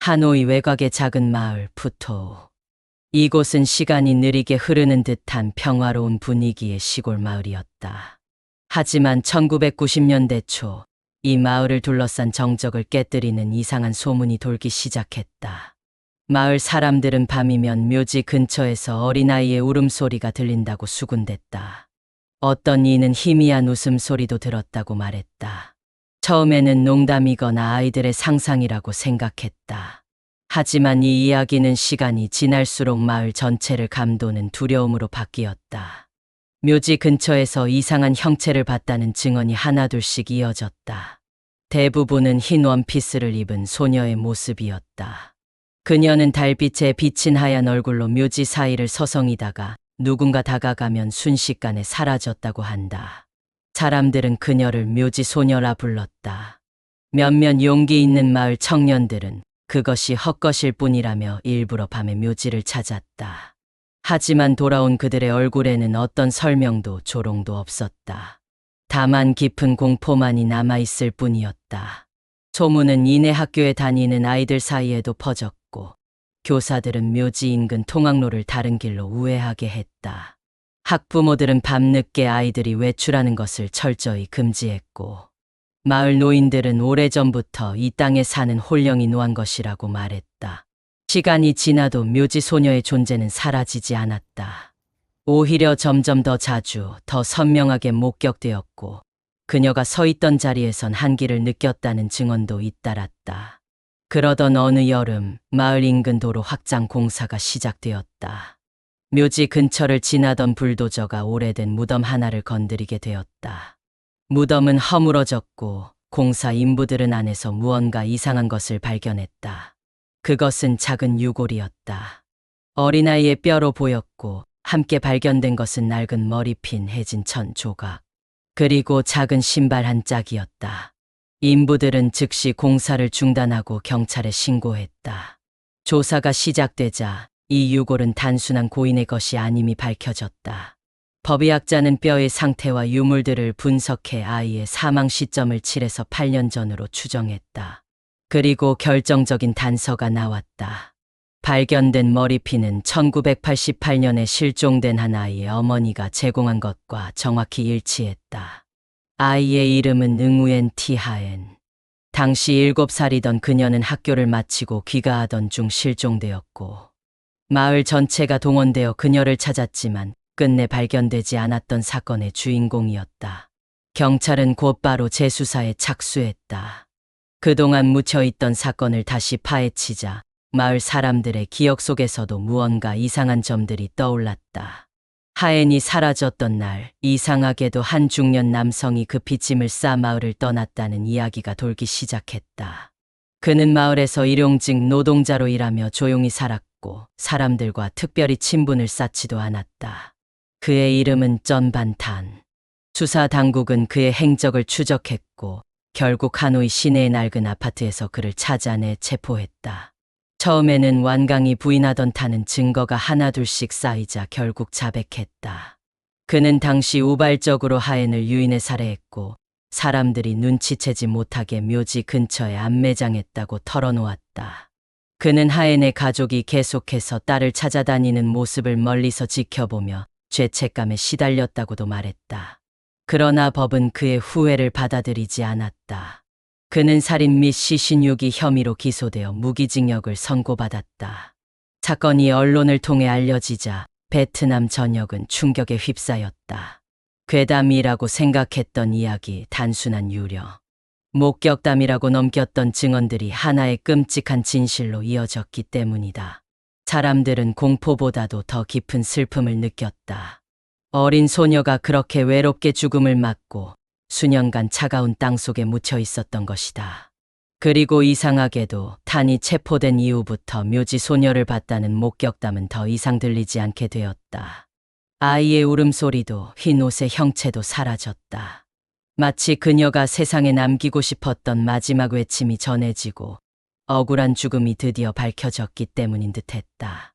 하노이 외곽의 작은 마을 푸토우. 이곳은 시간이 느리게 흐르는 듯한 평화로운 분위기의 시골 마을이었다. 하지만 1990년대 초 이 마을을 둘러싼 정적을 깨뜨리는 이상한 소문이 돌기 시작했다. 마을 사람들은 밤이면 묘지 근처에서 어린아이의 울음소리가 들린다고 수군댔다. 어떤 이는 희미한 웃음소리도 들었다고 말했다. 처음에는 농담이거나 아이들의 상상이라고 생각했다. 하지만 이 이야기는 시간이 지날수록 마을 전체를 감도는 두려움으로 바뀌었다. 묘지 근처에서 이상한 형체를 봤다는 증언이 하나둘씩 이어졌다. 대부분은 흰 원피스를 입은 소녀의 모습이었다. 그녀는 달빛에 비친 하얀 얼굴로 묘지 사이를 서성이다가 누군가 다가가면 순식간에 사라졌다고 한다. 사람들은 그녀를 묘지 소녀라 불렀다. 몇몇 용기 있는 마을 청년들은 그것이 헛것일 뿐이라며 일부러 밤에 묘지를 찾았다. 하지만 돌아온 그들의 얼굴에는 어떤 설명도 조롱도 없었다. 다만 깊은 공포만이 남아있을 뿐이었다. 소문은 이내 학교에 다니는 아이들 사이에도 퍼졌고 교사들은 묘지 인근 통학로를 다른 길로 우회하게 했다. 학부모들은 밤늦게 아이들이 외출하는 것을 철저히 금지했고 마을 노인들은 오래전부터 이 땅에 사는 홀령이 노한 것이라고 말했다. 시간이 지나도 묘지 소녀의 존재는 사라지지 않았다. 오히려 점점 더 자주, 더 선명하게 목격되었고 그녀가 서 있던 자리에선 한기를 느꼈다는 증언도 잇따랐다. 그러던 어느 여름, 마을 인근 도로 확장 공사가 시작되었다. 묘지 근처를 지나던 불도저가 오래된 무덤 하나를 건드리게 되었다. 무덤은 허물어졌고 공사 인부들은 안에서 무언가 이상한 것을 발견했다. 그것은 작은 유골이었다. 어린아이의 뼈로 보였고 함께 발견된 것은 낡은 머리핀 해진 천 조각, 그리고 작은 신발 한 짝이었다. 인부들은 즉시 공사를 중단하고 경찰에 신고했다. 조사가 시작되자 이 유골은 단순한 고인의 것이 아님이 밝혀졌다. 법의학자는 뼈의 상태와 유물들을 분석해 아이의 사망 시점을 7에서 8년 전으로 추정했다. 그리고 결정적인 단서가 나왔다. 발견된 머리핀은 1988년에 실종된 한 아이의 어머니가 제공한 것과 정확히 일치했다. 아이의 이름은 응우엔 티하엔. 당시 7살이던 그녀는 학교를 마치고 귀가하던 중 실종되었고 마을 전체가 동원되어 그녀를 찾았지만 끝내 발견되지 않았던 사건의 주인공이었다. 경찰은 곧바로 재수사에 착수했다. 그동안 묻혀있던 사건을 다시 파헤치자 마을 사람들의 기억 속에서도 무언가 이상한 점들이 떠올랐다. 하엔이 사라졌던 날, 이상하게도 한 중년 남성이 급히 짐을 싸 마을을 떠났다는 이야기가 돌기 시작했다. 그는 마을에서 일용직 노동자로 일하며 조용히 살았고 사람들과 특별히 친분을 쌓지도 않았다. 그의 이름은 쩐반탄. 수사 당국은 그의 행적을 추적했고 결국 하노이 시내의 낡은 아파트에서 그를 찾아내 체포했다. 처음에는 완강히 부인하던 탄은 증거가 하나둘씩 쌓이자 결국 자백했다. 그는 당시 우발적으로 하엔을 유인해 살해했고 사람들이 눈치채지 못하게 묘지 근처에 안매장했다고 털어놓았다. 그는 하엔의 가족이 계속해서 딸을 찾아다니는 모습을 멀리서 지켜보며 죄책감에 시달렸다고도 말했다. 그러나 법은 그의 후회를 받아들이지 않았다. 그는 살인 및 시신유기 혐의로 기소되어 무기징역을 선고받았다. 사건이 언론을 통해 알려지자 베트남 전역은 충격에 휩싸였다. 괴담이라고 생각했던 이야기 단순한 유령, 목격담이라고 넘겼던 증언들이 하나의 끔찍한 진실로 이어졌기 때문이다. 사람들은 공포보다도 더 깊은 슬픔을 느꼈다. 어린 소녀가 그렇게 외롭게 죽음을 맞고 수년간 차가운 땅 속에 묻혀 있었던 것이다. 그리고 이상하게도 탄이 체포된 이후부터 묘지 소녀를 봤다는 목격담은 더 이상 들리지 않게 되었다. 아이의 울음소리도 흰 옷의 형체도 사라졌다. 마치 그녀가 세상에 남기고 싶었던 마지막 외침이 전해지고 억울한 죽음이 드디어 밝혀졌기 때문인 듯했다.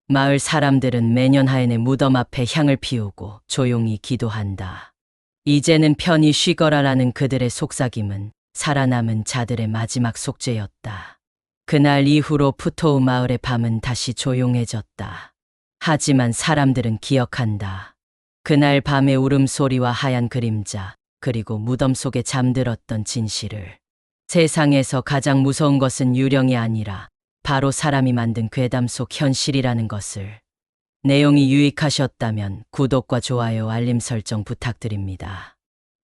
마을 사람들은 매년 하엔의 무덤 앞에 향을 피우고 조용히 기도한다. 이제는 편히 쉬거라라는 그들의 속삭임은 살아남은 자들의 마지막 속죄였다. 그날 이후로 푸토우 마을의 밤은 다시 조용해졌다. 하지만 사람들은 기억한다. 그날 밤의 울음소리와 하얀 그림자, 그리고 무덤 속에 잠들었던 진실을. 세상에서 가장 무서운 것은 유령이 아니라 바로 사람이 만든 괴담 속 현실이라는 것을. 내용이 유익하셨다면 구독과 좋아요, 알림 설정 부탁드립니다.